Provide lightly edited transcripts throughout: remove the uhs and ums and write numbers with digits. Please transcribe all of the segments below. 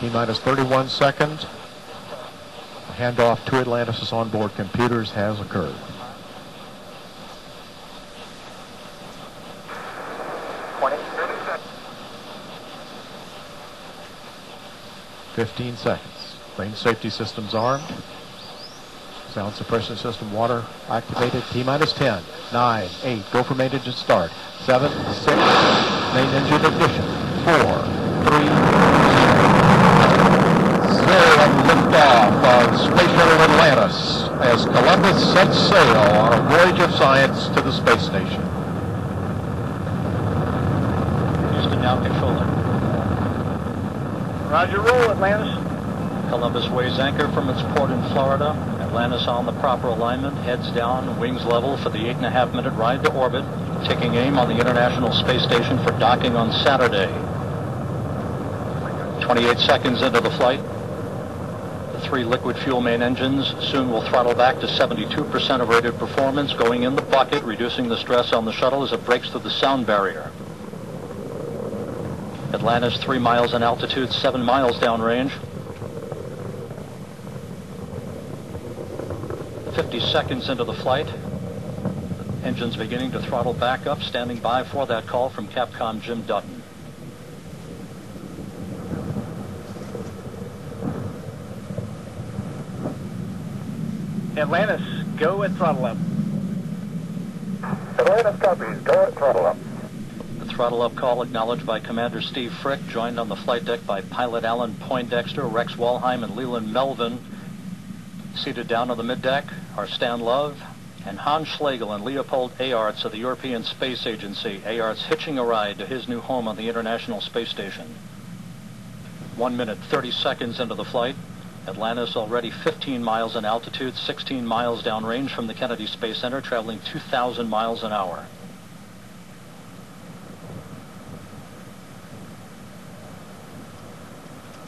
T-minus 31 seconds. The handoff to Atlantis' onboard computers has occurred. 15 seconds. Range safety systems armed. Sound suppression system water activated. T-minus 10, 9, 8. Go for main engine start. 7, 6. Main engine ignition. 4, 3, 0. And liftoff of Space Shuttle Atlantis as Columbus sets sail on a voyage of science to the space station. Houston now controlling. Roger, roll, Atlantis. Columbus weighs anchor from its port in Florida. Atlantis on the proper alignment, heads down, wings level for the 8.5-minute ride to orbit, taking aim on the International Space Station for docking on Saturday. 28 seconds into the flight. The 3 liquid fuel main engines soon will throttle back to 72% of rated performance, going in the bucket, reducing the stress on the shuttle as it breaks through the sound barrier. Atlantis 3 miles in altitude, 7 miles downrange. 50 seconds into the flight. Engines beginning to throttle back up, standing by for that call from Capcom Jim Dutton. Atlantis, go at throttle up. Atlantis copies, go at throttle up. The throttle up call acknowledged by Commander Steve Frick, joined on the flight deck by pilot Alan Poindexter, Rex Walheim, and Leland Melvin. Seated down on the middeck are Stan Love and Hans Schlegel and Leopold Aarts of the European Space Agency. Aarts hitching a ride to his new home on the International Space Station. 1 minute, 30 seconds into the flight. Atlantis already 15 miles in altitude, 16 miles downrange from the Kennedy Space Center, traveling 2,000 miles an hour.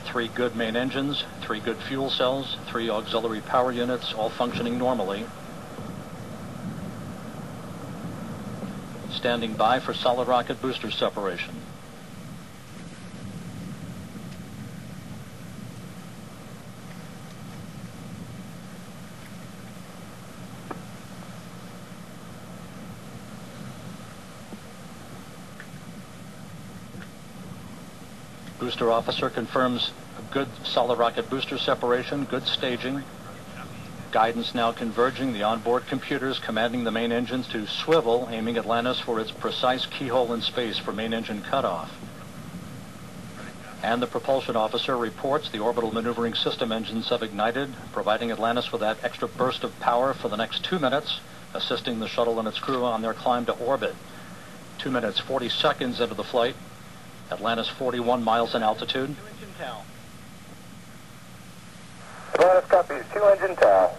Three good main engines, 3 good fuel cells, 3 auxiliary power units, all functioning normally. Standing by for solid rocket booster separation. Booster officer confirms a good solid rocket booster separation, good staging. Guidance now converging, the onboard computers commanding the main engines to swivel, aiming Atlantis for its precise keyhole in space for main engine cutoff. And the propulsion officer reports the orbital maneuvering system engines have ignited, providing Atlantis with that extra burst of power for the next 2 minutes, assisting the shuttle and its crew on their climb to orbit. 2 minutes, 40 seconds into the flight. Atlantis 41 miles in altitude. 2 engine towel. Atlantis copies, 2 engine towel.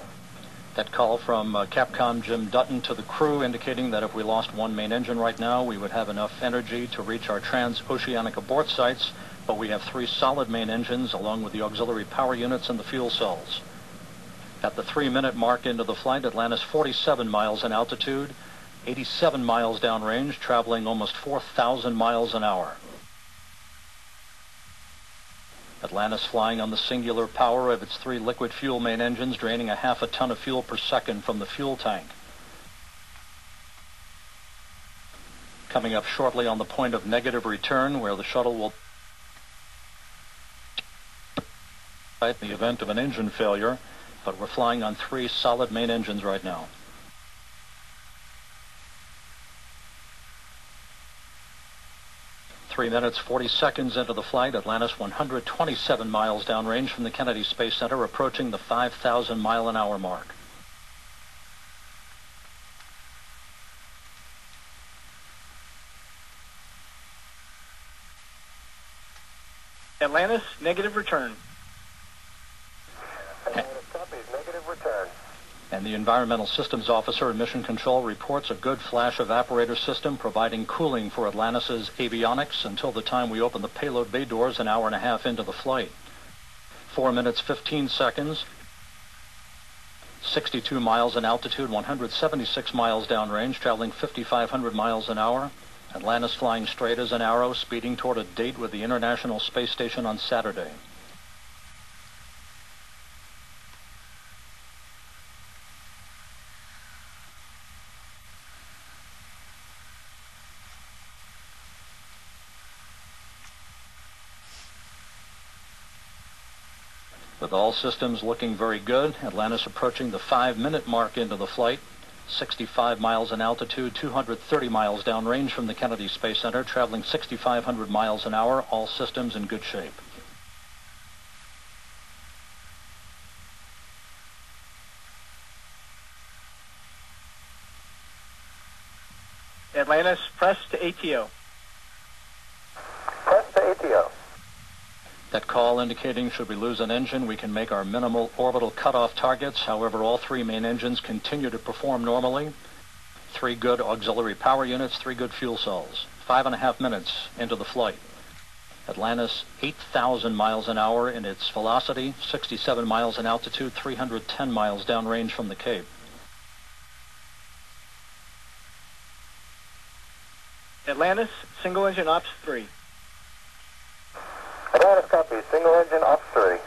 That call from Capcom Jim Dutton to the crew indicating that if we lost 1 main engine right now, we would have enough energy to reach our transoceanic abort sites, but we have 3 solid main engines along with the auxiliary power units and the fuel cells. At the 3-minute mark into the flight, Atlantis 47 miles in altitude, 87 miles downrange, traveling almost 4,000 miles an hour. Atlantis flying on the singular power of its 3 liquid fuel main engines, draining a half a ton of fuel per second from the fuel tank. Coming up shortly on the point of negative return, where the shuttle will, in the event of an engine failure, but we're flying on 3 solid main engines right now. 3 minutes, 40 seconds into the flight, Atlantis 127 miles downrange from the Kennedy Space Center, approaching the 5,000 mile an hour mark. Atlantis, negative return. Atlantis copies, negative return. And the Environmental Systems Officer in Mission Control reports a good flash evaporator system providing cooling for Atlantis' avionics until the time we open the payload bay doors an hour and a half into the flight. 4 minutes, 15 seconds. 62 miles in altitude, 176 miles downrange, traveling 5,500 miles an hour. Atlantis flying straight as an arrow, speeding toward a date with the International Space Station on Saturday. With all systems looking very good, Atlantis approaching the 5-minute mark into the flight. 65 miles in altitude, 230 miles downrange from the Kennedy Space Center, traveling 6,500 miles an hour, all systems in good shape. Atlantis, press to ATO. Press to ATO. That call indicating should we lose an engine, we can make our minimal orbital cutoff targets. However, all 3 main engines continue to perform normally. 3 good auxiliary power units, 3 good fuel cells. 5.5 minutes into the flight. Atlantis, 8,000 miles an hour in its velocity, 67 miles in altitude, 310 miles downrange from the Cape. Atlantis, single engine ops 3. Atlantis copies. Single engine ops 3.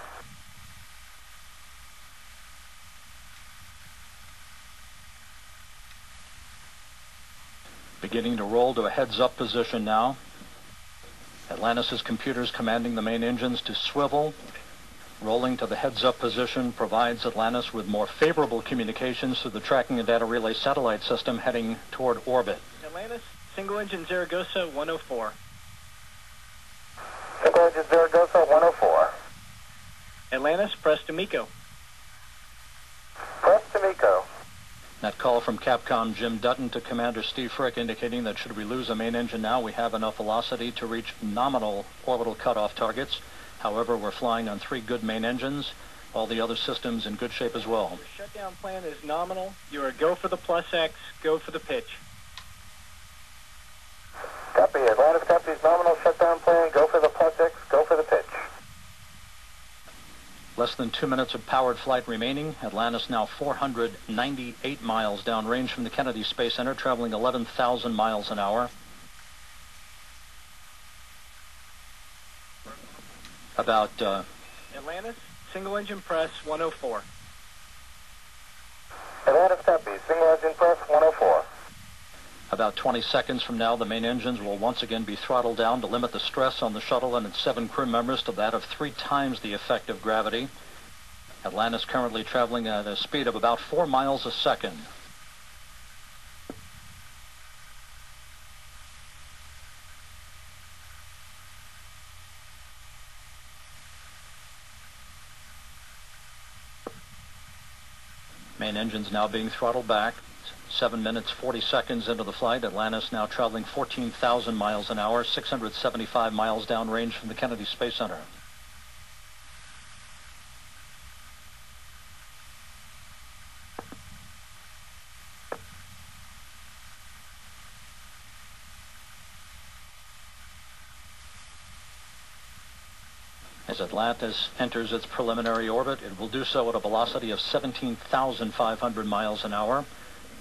Beginning to roll to a heads-up position now. Atlantis' computers commanding the main engines to swivel. Rolling to the heads-up position provides Atlantis with more favorable communications through the tracking and data relay satellite system heading toward orbit. Atlantis, single engine Zaragoza 104. Single engine Zaragoza 104. Atlantis, press to MECO. Press to MECO. That call from Capcom Jim Dutton to Commander Steve Frick indicating that should we lose a main engine now, we have enough velocity to reach nominal orbital cutoff targets. However, we're flying on 3 good main engines. All the other systems in good shape as well. Your shutdown plan is nominal. You are go for the plus X, go for the pitch. Copy. Atlantis copies. Nominal shutdown plan. Go for the plus X. Go for the pitch. Less than 2 minutes of powered flight remaining. Atlantis now 498 miles downrange from the Kennedy Space Center, traveling 11,000 miles an hour. About Atlantis, single engine press 104. Atlantis copies. Single engine press 104. About 20 seconds from now, the main engines will once again be throttled down to limit the stress on the shuttle and its 7 crew members to that of 3 times the effect of gravity. Atlantis currently traveling at a speed of about 4 miles a second. Main engines now being throttled back. 7 minutes, 40 seconds into the flight. Atlantis now traveling 14,000 miles an hour, 675 miles downrange from the Kennedy Space Center. As Atlantis enters its preliminary orbit, it will do so at a velocity of 17,500 miles an hour.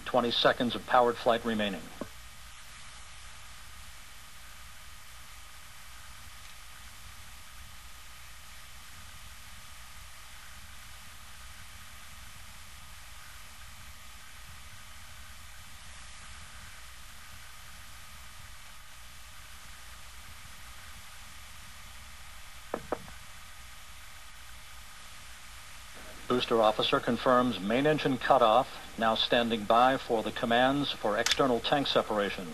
20 seconds of powered flight remaining. Booster officer confirms main engine cutoff, now standing by for the commands for external tank separation.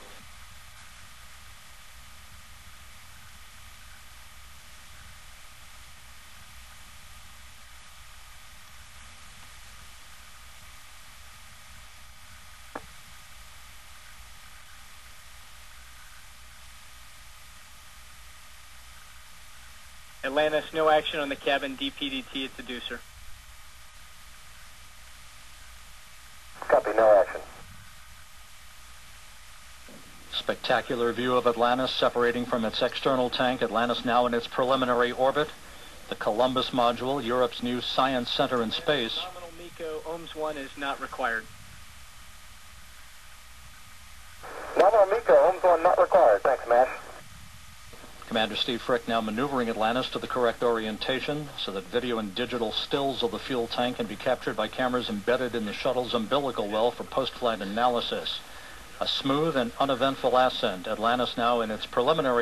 Atlantis, no action on the cabin DPDT at the Deucer. Copy. No action. Spectacular view of Atlantis separating from its external tank. Atlantis now in its preliminary orbit. The Columbus module, Europe's new science center in space. Nominal MECO, OHMS 1 is not required. Nominal MECO. OHMS 1 not required. Thanks, Mash. Commander Steve Frick now maneuvering Atlantis to the correct orientation so that video and digital stills of the fuel tank can be captured by cameras embedded in the shuttle's umbilical well for post-flight analysis. A smooth and uneventful ascent. Atlantis now in its preliminary